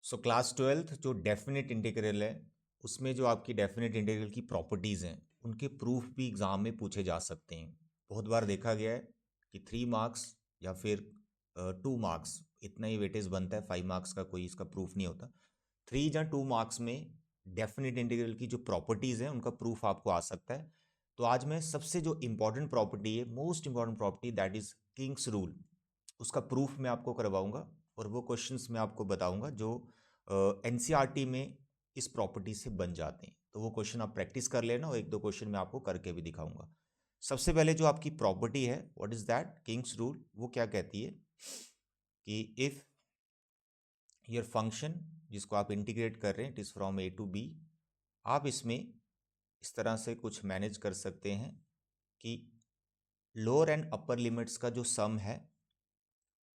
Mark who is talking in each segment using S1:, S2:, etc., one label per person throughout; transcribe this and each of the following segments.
S1: So class 12th जो definite integral है उसमें जो आपकी डेफिनेट इंटीग्रल की प्रॉपर्टीज़ हैं उनके प्रूफ भी एग्ज़ाम में पूछे जा सकते हैं। बहुत बार देखा गया है कि 3 मार्क्स या फिर 2 मार्क्स इतना ही वेटेज बनता है, 5 मार्क्स का कोई इसका प्रूफ नहीं होता। 3 या 2 मार्क्स में डेफिनेट इंटीग्रल की जो प्रॉपर्टीज़ हैं उनका प्रूफ आपको आ सकता है। तो आज मैं सबसे जो इम्पॉर्टेंट प्रॉपर्टी है, most important property, that is Kings rule, उसका प्रूफ मैं आपको करवाऊंगा और वो क्वेश्चंस मैं आपको बताऊंगा जो एनसीईआरटी में इस प्रॉपर्टी से बन जाते हैं। तो वो क्वेश्चन आप प्रैक्टिस कर लेना और 1-2 क्वेश्चन मैं आपको करके भी दिखाऊंगा। सबसे पहले जो आपकी प्रॉपर्टी है, what is that Kings rule, वो क्या कहती है कि इफ योर फंक्शन जिसको आप इंटीग्रेट कर रहे हैं, it is from A to B, आप इसमें इस तरह से कुछ मैनेज कर सकते हैं कि लोअर एंड अपर लिमिट्स का जो सम है,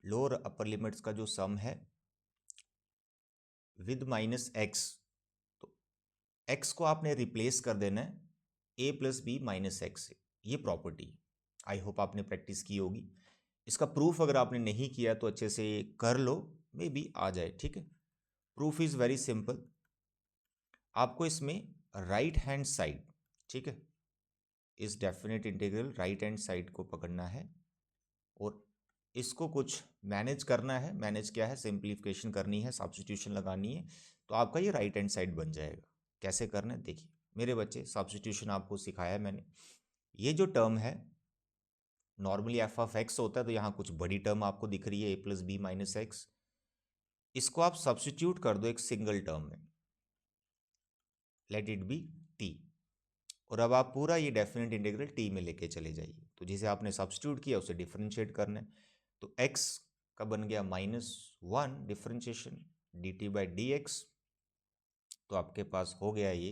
S1: लोअर अपर लिमिट्स का जो सम है विद माइनस एक्स, तो एक्स को आपने रिप्लेस कर देना है ए प्लस बी माइनस एक्स से। ये प्रॉपर्टी आई होप आपने प्रैक्टिस की होगी। इसका प्रूफ अगर आपने नहीं किया तो अच्छे से कर लो, मे बी आ जाए। ठीक है, प्रूफ इज वेरी सिंपल। आपको इसमें राइट हैंड साइड, ठीक है, इस definite integral right hand side को पकड़ना है और इसको कुछ मैनेज करना है। मैनेज क्या है, सिंप्लीफिकेशन करनी है, सब्स्टिट्यूशन लगानी है, तो आपका ये राइट हैंड साइड बन जाएगा। कैसे करना है देखिए मेरे बच्चे, सब्स्टिट्यूशन आपको सिखाया है मैंने। ये जो टर्म है नॉर्मली एफ ऑफ एक्स होता है, तो यहाँ कुछ बड़ी टर्म आपको दिख रही है ए प्लस बी माइनस एक्स, इसको आप सब्स्टिट्यूट कर दो एक सिंगल टर्म में, लेट इट बी टी, और अब आप पूरा ये डेफिनेट इंटीग्रल टी में लेके चले जाइए। तो जिसे आपने सब्स्टिट्यूट किया उसे डिफरेंशिएट करना है, तो x का बन गया -1 differentiation D T by D x, तो आपके पास हो गया ये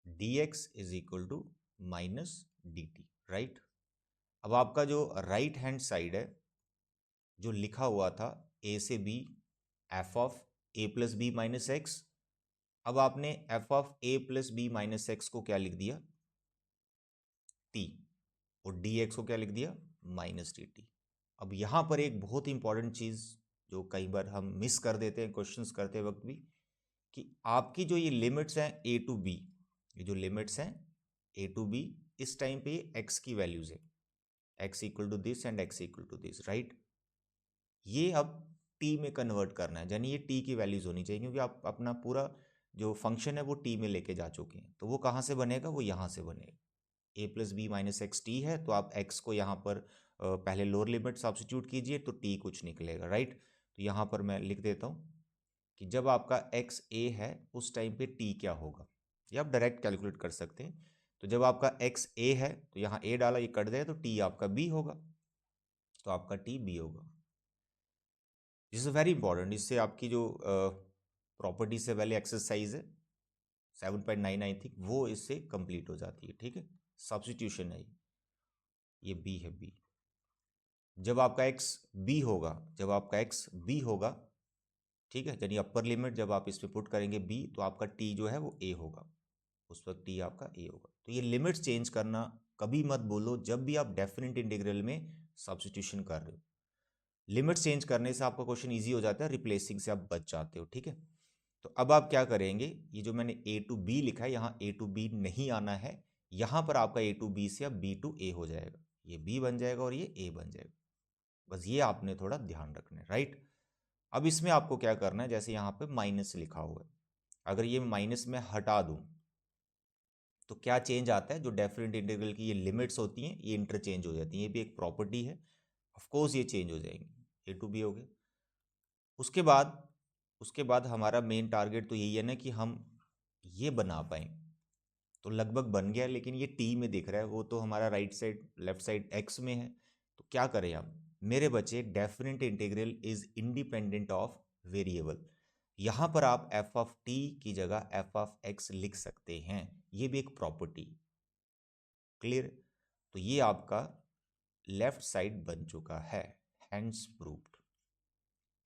S1: D X is equal to minus D T, right. अब आपका जो राइट हैंड साइड है जो लिखा हुआ था a से b F of a plus B minus X, अब आपने F of a plus B minus X को क्या लिख दिया, t, और dx को क्या लिख दिया, माइनस डी टी। अब यहाँ पर एक बहुत ही इंपॉर्टेंट चीज़ जो कई बार हम मिस कर देते हैं क्वेश्चंस करते वक्त भी, कि आपकी जो ये लिमिट्स हैं ए टू बी, ये जो लिमिट्स हैं ए टू बी, इस टाइम पे एक्स की वैल्यूज है, X equal to this and X equal to this, right. ये अब टी में कन्वर्ट करना है, यानी ये टी की वैल्यूज होनी चाहिए, क्योंकि आप अपना पूरा जो फंक्शन है वो टी में लेके जा चुके हैं। तो वो कहाँ से बनेगा, वो यहाँ से बनेगा। A plus B minus x t है, तो आप एक्स को यहाँ पर पहले लोअर लिमिट सब्स्टिट्यूट कीजिए तो टी कुछ निकलेगा, राइट। तो यहाँ पर मैं लिख देता हूँ कि जब आपका एक्स ए है उस टाइम पे टी क्या होगा, ये आप डायरेक्ट कैलकुलेट कर सकते हैं। तो जब आपका एक्स ए है तो यहाँ ए डाला, ये कट जाए तो टी आपका बी होगा, तो आपका टी बी होगा। दिस इज वेरी इंपॉर्टेंट, इससे आपकी जो प्रॉपर्टी से पहले एक्सरसाइज है 7.9 आई थिंक, वो इससे कंप्लीट हो जाती है। ठीक है, सब्स्टिट्यूशन है ये बी है बी। जब आपका एक्स बी होगा, जब आपका एक्स बी होगा, ठीक है, यानी अपर लिमिट जब आप इस पे पुट करेंगे बी, तो आपका टी जो है वो ए होगा, उस वक्त टी आपका ए होगा। तो ये लिमिट्स चेंज करना कभी मत बोलो जब भी आप डेफिनेट इंटीग्रल में सब्स्टिट्यूशन कर रहे हो। लिमिट्स चेंज करने से आपका क्वेश्चन ईजी हो जाता है, रिप्लेसिंग से आप बच जाते हो। ठीक है, तो अब आप क्या करेंगे, ये जो मैंने ए टू बी लिखा है, यहाँ ए टू बी नहीं आना है, यहाँ पर आपका ए टू बी से अब बी टू ए हो जाएगा, ये बी बन जाएगा और ये ए बन जाएगा। बस ये आपने थोड़ा ध्यान रखना है, राइट। अब इसमें आपको क्या करना है, जैसे यहाँ पे माइनस लिखा हुआ है, अगर ये माइनस में हटा दूं तो क्या चेंज आता है, जो डेफिनेट इंटीग्रल की ये लिमिट्स होती हैं ये इंटरचेंज हो जाती हैं, ये भी एक प्रॉपर्टी है, ऑफ कोर्स ये चेंज हो जाएंगी। ए टू बी हो गए। उसके बाद हमारा मेन टारगेट तो यही है ना कि हम ये बना पाए, तो लगभग बन गया, लेकिन ये टी में दिख रहा है, वो तो हमारा right side left side x में है। तो क्या करें हम मेरे बच्चे, definite integral is independent of variable, यहां पर आप एफ ऑफ टी की जगह एफ ऑफ एक्स लिख सकते हैं, ये भी एक प्रॉपर्टी। क्लियर, तो ये आपका लेफ्ट साइड बन चुका है, हैंड्स प्रूव्ड।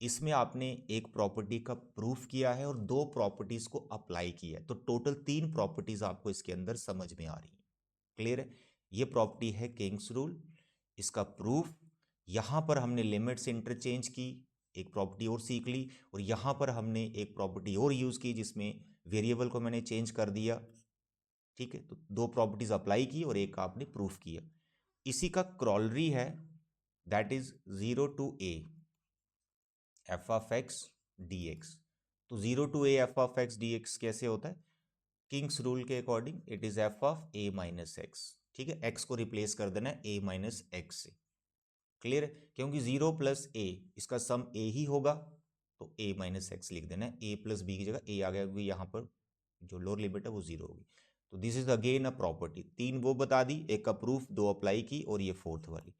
S1: इसमें आपने एक प्रॉपर्टी का प्रूफ किया है और 2 प्रॉपर्टीज को अप्लाई किया है, तो टोटल 3 प्रॉपर्टीज आपको इसके अंदर समझ में आ रही है। क्लियर है, ये प्रॉपर्टी है किंग्स रूल, इसका प्रूफ, यहां पर हमने लिमिट्स इंटरचेंज की, एक प्रॉपर्टी और सीख ली, और यहाँ पर हमने एक प्रॉपर्टी और यूज़ की जिसमें वेरिएबल को मैंने चेंज कर दिया। ठीक है, तो दो प्रॉपर्टीज अप्लाई की और एक आपने प्रूफ किया। इसी का क्रॉलरी है, that is 0 to a F of x d x. तो 0 to a F of x d x कैसे होता है? किंग्स रूल के according it is F of a minus x. ठीक है, एक्स को रिप्लेस कर देना है a माइनस एक्स से। क्लियर है? क्योंकि 0 प्लस a इसका सम a ही होगा, तो a माइनस एक्स लिख देना है। a प्लस b की जगह a आ गया, क्योंकि यहाँ पर जो लोअर लिमिट है वो 0 होगी। तो this is again a property. तीन वो बता दी, एक का प्रूफ, दो अप्लाई की, और ये फोर्थ वाली।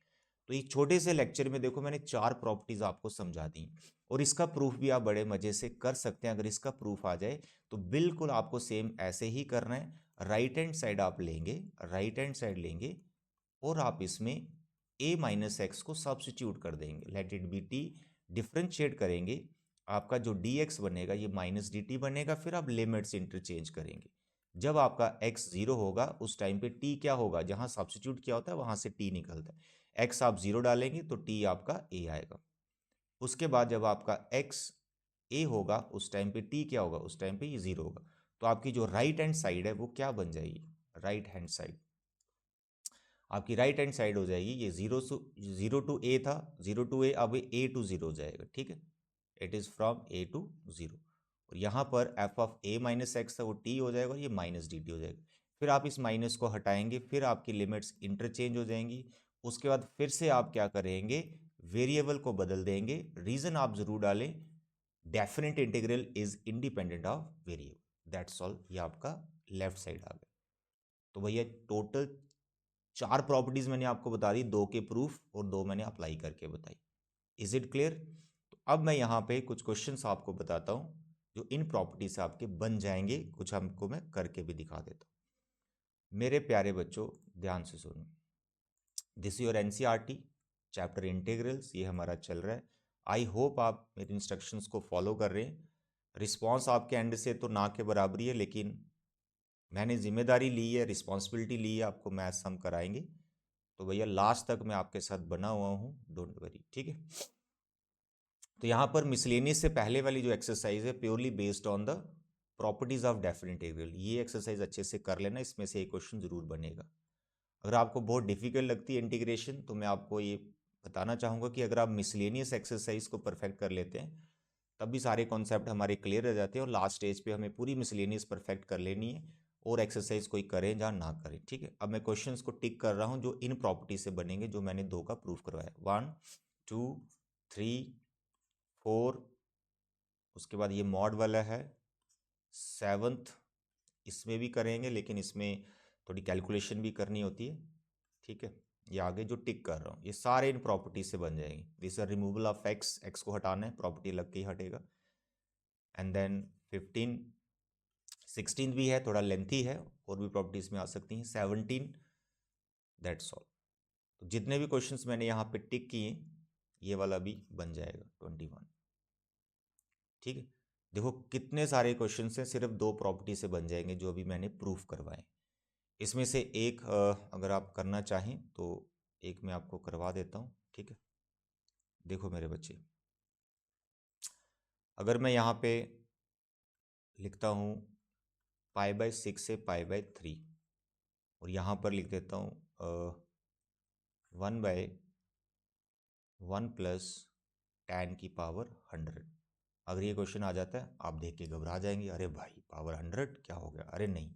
S1: तो एक छोटे से लेक्चर में देखो मैंने चार प्रॉपर्टीज आपको समझा दी, और इसका प्रूफ भी आप बड़े मजे से कर सकते हैं। अगर इसका प्रूफ आ जाए तो बिल्कुल आपको सेम ऐसे ही करना है। राइट हैंड साइड आप लेंगे, राइट हैंड साइड लेंगे, और आप इसमें a माइनस एक्स को सब्सटीट्यूट कर देंगे, let it be t, differentiate करेंगे। आपका जो dx बनेगा ये माइनस dt बनेगा, फिर आप लिमिट्स इंटरचेंज करेंगे। जब आपका x 0 होगा उस टाइम पे t क्या होगा, जहां सब्सटीट्यूट किया होता है वहां से t निकलता है। x आप 0 डालेंगे तो t आपका a आएगा। उसके बाद जब आपका x a होगा उस टाइम पे t क्या होगा, उस टाइम पे ये 0 होगा। तो आपकी जो राइट हैंड साइड है वो क्या बन जाएगी, राइट हैंड साइड आपकी राइट हैंड साइड हो जाएगी, ये 0 टू a था, 0 टू a, अब a टू 0 हो जाएगा। ठीक है, it is from a to 0, और यहाँ पर f of a minus X था वो t हो जाएगा, और ये माइनस dt हो जाएगा। फिर आप इस माइनस को हटाएंगे, फिर आपकी लिमिट्स इंटरचेंज हो जाएंगी। उसके बाद फिर से आप क्या करेंगे, वेरिएबल को बदल देंगे। रीजन आप जरूर डालें, definite integral is independent of variable, that's all. ये आपका लेफ्ट साइड आ गया। तो भैया टोटल चार प्रॉपर्टीज मैंने आपको बता दी, दो के प्रूफ और दो मैंने अप्लाई करके बताई। Is it clear? तो अब मैं यहाँ पे कुछ क्वेश्चंस आपको बताता हूँ जो इन प्रॉपर्टी से आपके बन जाएंगे, कुछ हमको मैं करके भी दिखा देता हूँ। मेरे प्यारे बच्चों ध्यान से सुनो, this your NCERT chapter integrals, ये हमारा चल रहा है। आई होप आप मेरे इंस्ट्रक्शंस को फॉलो कर रहे हैं। रिस्पॉन्स आपके एंड से तो ना के बराबरी है, लेकिन मैंने जिम्मेदारी ली है, रिस्पॉन्सिबिलिटी ली है, आपको मैथ्स हम कराएंगे। तो भैया लास्ट तक मैं आपके साथ बना हुआ हूँ, डोंट वरी। ठीक है, तो यहाँ पर मिसलेनियस से पहले वाली जो एक्सरसाइज है purely based on the properties of definite integral, ये एक्सरसाइज अच्छे से कर लेना, इसमें से एक क्वेश्चन जरूर बनेगा। अगर आपको बहुत डिफिकल्ट लगती है इंटीग्रेशन, तो मैं आपको ये बताना चाहूँगा कि अगर आप मिसलेनियस एक्सरसाइज को परफेक्ट कर लेते हैं तब भी सारे कॉन्सेप्ट हमारे क्लियर हो जाते हैं, और लास्ट स्टेज पे हमें पूरी मिसलेनियस परफेक्ट कर लेनी है, और एक्सरसाइज कोई करें या ना करें। ठीक है, अब मैं क्वेश्चंस को टिक कर रहा हूँ जो इन प्रॉपर्टी से बनेंगे, जो मैंने दो का प्रूफ करवाया। 1 2 3 4, उसके बाद ये मॉड वाला है 7th, इसमें भी करेंगे लेकिन इसमें थोड़ी कैलकुलेशन भी करनी होती है। ठीक है, ये आगे जो टिक कर रहा हूँ ये सारे इन प्रॉपर्टी से बन जाएंगे। This are removal of X, X को हटाना है, प्रॉपर्टी लग के ही हटेगा। एंड देन 15, 16 भी है, थोड़ा लेंथी है, और भी प्रॉपर्टीज में आ सकती हैं। 17, दैट्स ऑल। तो जितने भी क्वेश्चंस मैंने यहाँ पे टिक किए ये वाला भी बन जाएगा 21। ठीक है, देखो कितने सारे क्वेश्चंस हैं, सिर्फ दो प्रॉपर्टी से बन जाएंगे जो अभी मैंने प्रूफ करवाए। इसमें से एक अगर आप करना चाहें तो एक मैं आपको करवा देता हूँ। ठीक है, देखो मेरे बच्चे, अगर मैं यहाँ पे लिखता हूँ π/6 से π/3, और यहाँ पर लिख देता हूँ 1/1 प्लस tan की पावर 100। अगर ये क्वेश्चन आ जाता है आप देख के घबरा जाएंगे, अरे भाई पावर 100 क्या हो गया। अरे नहीं,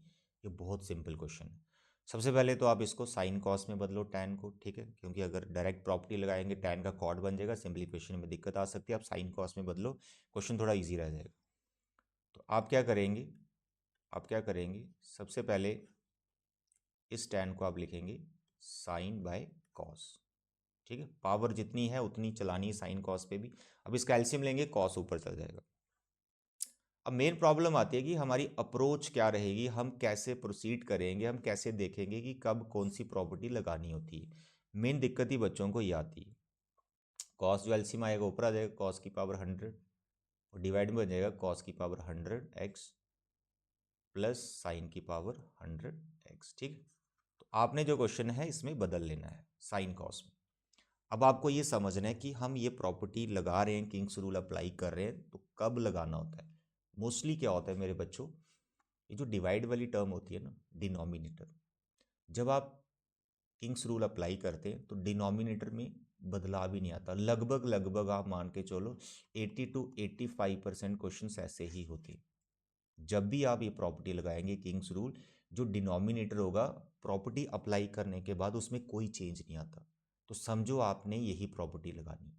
S1: ये बहुत सिंपल क्वेश्चन है। सबसे पहले तो आप इसको साइन कॉस में बदलो, tan को। ठीक है, क्योंकि अगर डायरेक्ट प्रॉपर्टी लगाएंगे tan का कॉट बन जाएगा, सिंप्लीफिकेशन में दिक्कत आ सकती है। आप साइन कॉस में बदलो, क्वेश्चन थोड़ा ईजी रह जाएगा। तो आप क्या करेंगे, सबसे पहले इस tan को आप लिखेंगे साइन बाय कॉस। ठीक है, पावर जितनी है उतनी चलानी है साइन कॉस पे भी। अब इसका एलसीएम लेंगे, कॉस ऊपर चल जाएगा। अब मेन प्रॉब्लम आती है कि हमारी अप्रोच क्या रहेगी, हम कैसे प्रोसीड करेंगे, हम कैसे देखेंगे कि कब कौन सी प्रॉपर्टी लगानी होती है। मेन दिक्कत ही बच्चों को ये आती है। कॉस जो एलसीएम आएगा ऊपर आ जाएगा कॉस की पावर 100, और डिवाइड में बन जाएगा कॉस की पावर 100x प्लस साइन की पावर 100x। ठीक, तो आपने जो क्वेश्चन है इसमें बदल लेना है साइन कॉस में। अब आपको ये समझना है कि हम ये प्रॉपर्टी लगा रहे हैं, किंग्स रूल अप्लाई कर रहे हैं, तो कब लगाना होता है। मोस्टली क्या होता है मेरे बच्चों, ये जो डिवाइड वाली टर्म होती है ना, डिनोमिनेटर, जब आप किंग्स रूल अप्लाई करते हैं तो डिनोमिनेटर में बदलाव ही नहीं आता। लगभग लगभग आप मान के चलो 80 to 85% क्वेश्चन ऐसे ही होते हैं। जब भी आप ये प्रॉपर्टी लगाएंगे किंग्स रूल, जो डिनोमिनेटर होगा प्रॉपर्टी अप्लाई करने के बाद उसमें कोई चेंज नहीं आता, तो समझो आपने यही प्रॉपर्टी लगानी।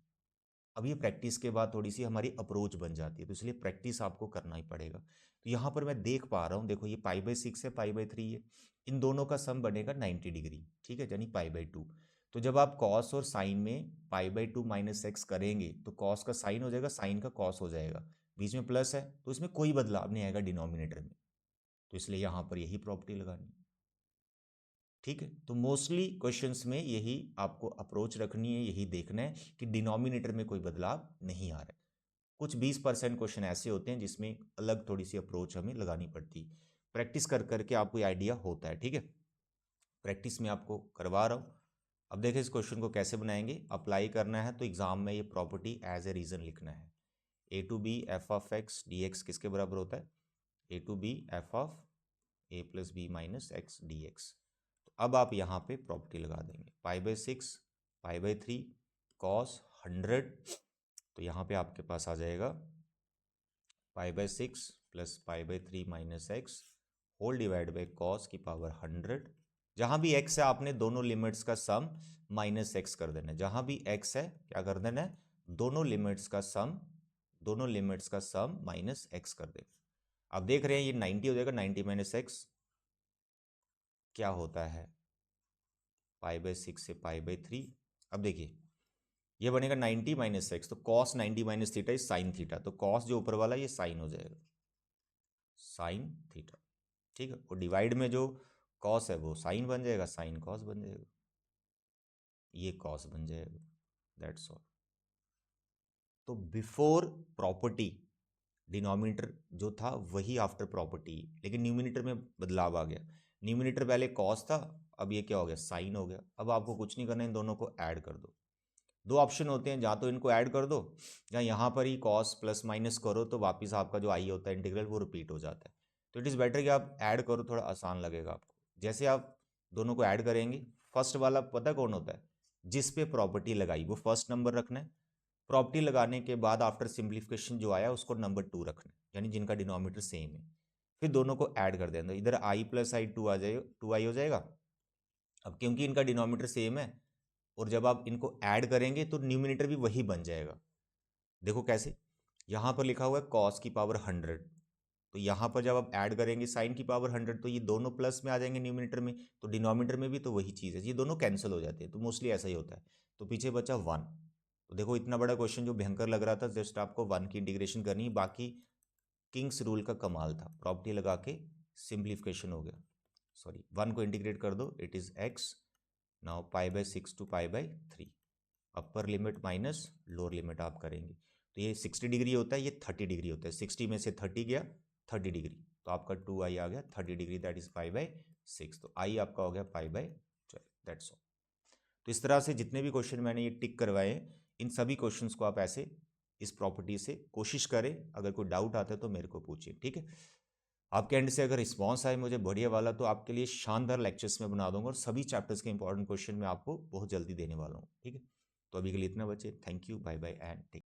S1: अब ये प्रैक्टिस के बाद थोड़ी सी हमारी अप्रोच बन जाती है, तो इसलिए प्रैक्टिस आपको करना ही पड़ेगा। तो यहाँ पर मैं देख पा रहा हूँ, देखो ये π/6 है, π/3 है, इन दोनों का सम बनेगा 90 डिग्री, ठीक है, यानी π/2। तो जब आप कॉस और साइन में π/2 - x करेंगे तो कॉस का साइन हो जाएगा, साइन का कॉस हो जाएगा, बीच में प्लस है तो इसमें कोई बदलाव नहीं आएगा डिनोमिनेटर में, तो इसलिए यहाँ पर यही प्रॉपर्टी लगानी, ठीक है। तो मोस्टली क्वेश्चंस में यही आपको अप्रोच रखनी है, यही देखना है कि डिनोमिनेटर में कोई बदलाव नहीं आ रहा है। कुछ 20% क्वेश्चन ऐसे होते हैं जिसमें अलग थोड़ी सी अप्रोच हमें लगानी पड़ती है। प्रैक्टिस कर करके आपको आइडिया होता है, ठीक है। प्रैक्टिस में आपको करवा रहा हूँ। अब देखिए इस क्वेश्चन को कैसे बनाएंगे। अप्लाई करना है तो एग्जाम में ये प्रॉपर्टी एज ए रीजन लिखना है। A to B f of x d x किसके बराबर होता है, A to B f of A plus B minus x d x. तो अब आप यहाँ पे प्रॉपर्टी लगा देंगे, π/6 π/3 कॉस 100, तो यहाँ पे आपके पास आ जाएगा π/6 plus π/3 minus x whole divide by cos की पावर 100। जहाँ भी x है आपने दोनों लिमिट्स का सम माइनस एक्स कर देना है। जहाँ भी x है क्या कर देना है, दोनों लिमिट्स का सम माइनस एक्स कर देना। अब देख रहे हैं ये 90 हो जाएगा, 90 माइनस एक्स क्या होता है π/6 से π/3। अब देखिए ये बनेगा 90 माइनस एक्स, तो cos 90 minus theta is sine theta, तो कॉस जो ऊपर वाला ये साइन हो जाएगा, साइन थीटा, ठीक है। और डिवाइड में जो कॉस है वो साइन बन जाएगा, साइन कॉस बन जाएगा, ये कॉस बन जाएगा, दैट्स ऑल। तो बिफोर प्रॉपर्टी डिनोमिनेटर जो था वही आफ्टर प्रॉपर्टी, लेकिन न्यूमिनेटर में बदलाव आ गया। न्यूमिनेटर पहले कॉस था, अब ये क्या हो गया, साइन हो गया। अब आपको कुछ नहीं करना, इन दोनों को ऐड कर दो। दो ऑप्शन होते हैं, या तो इनको ऐड कर दो या यहाँ पर ही कॉस प्लस माइनस करो, तो वापस आपका जो आई होता है इंटीग्रल वो रिपीट हो जाता है। तो इट इज़ बेटर कि आप ऐड करो, थोड़ा आसान लगेगा आपको। जैसे आप दोनों को ऐड करेंगे, फर्स्ट वाला पता कौन होता है, जिस पे प्रॉपर्टी लगाई वो फर्स्ट नंबर रखना है। प्रॉपर्टी लगाने के बाद आफ्टर सिंप्लीफिकेशन जो आया उसको नंबर 2 रखना है, यानी जिनका डिनोमिनेटर सेम है। फिर दोनों को ऐड कर देना, इधर आई प्लस आई 2 आ जाएगा, 2i हो जाएगा। अब क्योंकि इनका डिनोमिनेटर सेम है और जब आप इनको ऐड करेंगे तो न्यूमिनेटर भी वही बन जाएगा। देखो कैसे, यहाँ पर लिखा हुआ है कॉस की पावर 100, तो यहाँ पर जब आप ऐड करेंगे साइन की पावर 100 तो ये दोनों प्लस में आ जाएंगे न्यूमिनेटर में, तो डिनोमिनेटर में भी तो वही चीज़ है, ये दोनों कैंसिल हो जाते हैं। तो मोस्टली ऐसा ही होता है। तो पीछे बचा 1। तो देखो इतना बड़ा क्वेश्चन जो भयंकर लग रहा था, जस्ट आपको 1 की इंटीग्रेशन करनी है, बाकी किंग्स रूल का कमाल था, प्रॉपर्टी लगा के सिंप्लीफिकेशन हो गया। सॉरी 1 को इंटीग्रेट कर दो, it is x। Now π/6 to π/3, upper limit minus lower limit आप करेंगे तो ये 60 डिग्री होता है, ये 30 डिग्री होता है। 60 में से 30 गया, 30 डिग्री, तो आपका 2i आ गया 30 डिग्री, दैट इज π/6। तो i आपका हो गया π/12, दैट्स ऑल। तो इस तरह से जितने भी क्वेश्चन मैंने ये टिक करवाए हैं, इन सभी क्वेश्चंस को आप ऐसे इस प्रॉपर्टी से कोशिश करें। अगर कोई डाउट आता है तो मेरे को पूछिए, ठीक है। आपके एंड से अगर रिस्पॉन्स आए मुझे बढ़िया वाला, तो आपके लिए शानदार लेक्चर्स में बना दूंगा और सभी चैप्टर्स के इंपॉर्टेंट क्वेश्चन मैं आपको बहुत जल्दी देने वाला हूँ, ठीक है। तो अभी के लिए इतना बचे, thank you, bye bye and take.